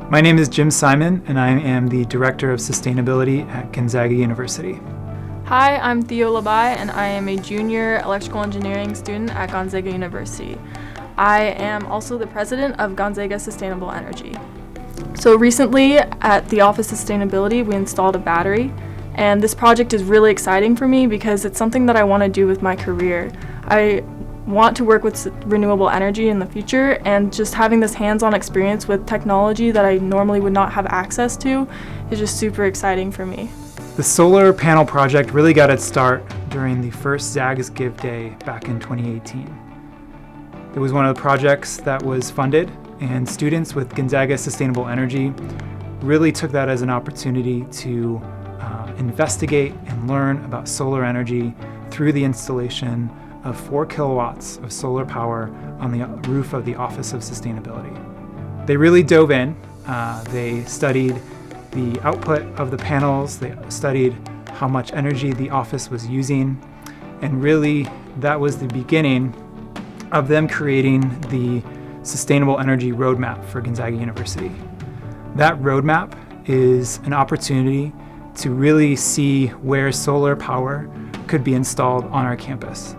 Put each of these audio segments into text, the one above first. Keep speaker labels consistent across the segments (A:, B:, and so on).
A: My name is Jim Simon, and I am the Director of Sustainability at Gonzaga University.
B: Hi, I'm Theo Labai, and I am a junior electrical engineering student at Gonzaga University. I am also the president of Gonzaga Sustainable Energy. So recently at the Office of Sustainability, we installed a battery, and this project is really exciting for me because it's something that I want to do with my career. I want to work with renewable energy in the future, and just having this hands-on experience with technology that I normally would not have access to is just super exciting for me.
A: The solar panel project really got its start during the first Zags Give Day back in 2018. It was one of the projects that was funded, and students with Gonzaga Sustainable Energy really took that as an opportunity to investigate and learn about solar energy through the installation of 4 kilowatts of solar power on the roof of the Office of Sustainability. They really dove in. They studied the output of the panels, they studied how much energy the office was using, and really that was the beginning of them creating the Sustainable Energy Roadmap for Gonzaga University. That roadmap is an opportunity to really see where solar power could be installed on our campus.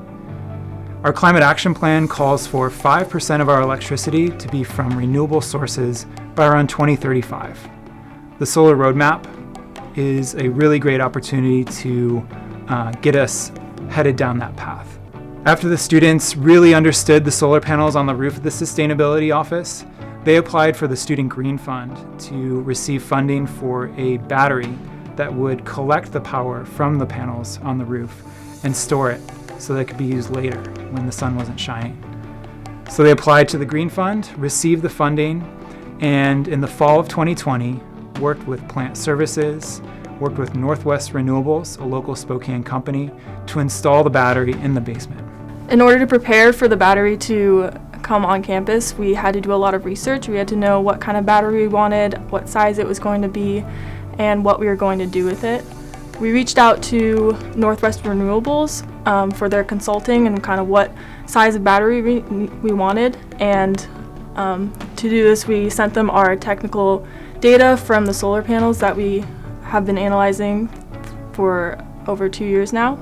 A: Our climate action plan calls for 5% of our electricity to be from renewable sources by around 2035. The solar roadmap is a really great opportunity to get us headed down that path. After the students really understood the solar panels on the roof of the Sustainability Office, they applied for the Student Green Fund to receive funding for a battery that would collect the power from the panels on the roof and store it so that it could be used later when the sun wasn't shining. So they applied to the Green Fund, received the funding, and in the fall of 2020, worked with Plant Services, worked with Northwest Renewables, a local Spokane company, to install the battery in the basement.
B: In order to prepare for the battery to come on campus, we had to do a lot of research. We had to know what kind of battery we wanted, what size it was going to be, and what we were going to do with it. We reached out to Northwest Renewables for their consulting and kind of what size of battery we wanted. And to do this, we sent them our technical data from the solar panels that we have been analyzing for over 2 years now.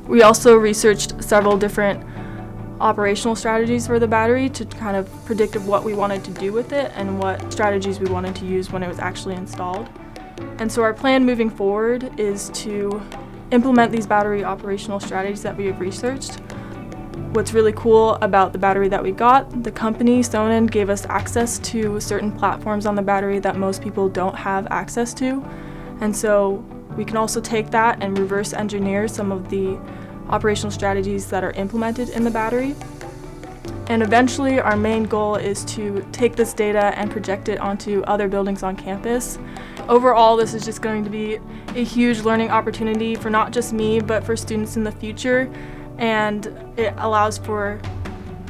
B: We also researched several different operational strategies for the battery to kind of predict what we wanted to do with it and what strategies we wanted to use when it was actually installed. And so our plan moving forward is to implement these battery operational strategies that we have researched. What's really cool about the battery that we got, the company, Sonnen, gave us access to certain platforms on the battery that most people don't have access to. And so we can also take that and reverse engineer some of the operational strategies that are implemented in the battery. And eventually our main goal is to take this data and project it onto other buildings on campus. Overall, this is just going to be a huge learning opportunity for not just me, but for students in the future. And it allows for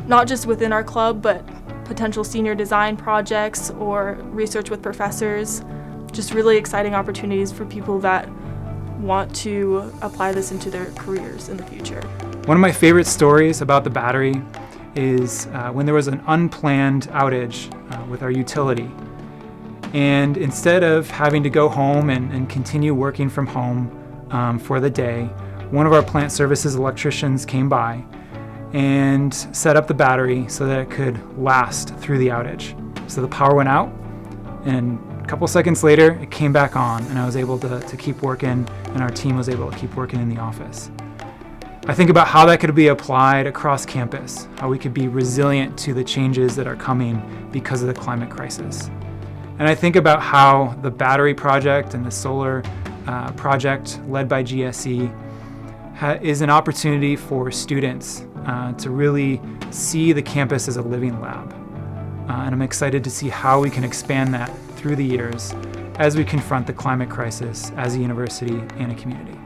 B: not just within our club, but potential senior design projects or research with professors. Just really exciting opportunities for people that want to apply this into their careers in the future.
A: One of my favorite stories about the battery is when there was an unplanned outage with our utility. And instead of having to go home and continue working from home for the day, one of our Plant Services electricians came by and set up the battery so that it could last through the outage. So the power went out, and a couple seconds later it came back on, and I was able to keep working, and our team was able to keep working in the office. I think about how that could be applied across campus, how we could be resilient to the changes that are coming because of the climate crisis. And I think about how the battery project and the solar project led by GSE is an opportunity for students to really see the campus as a living lab. And I'm excited to see how we can expand that through the years as we confront the climate crisis as a university and a community.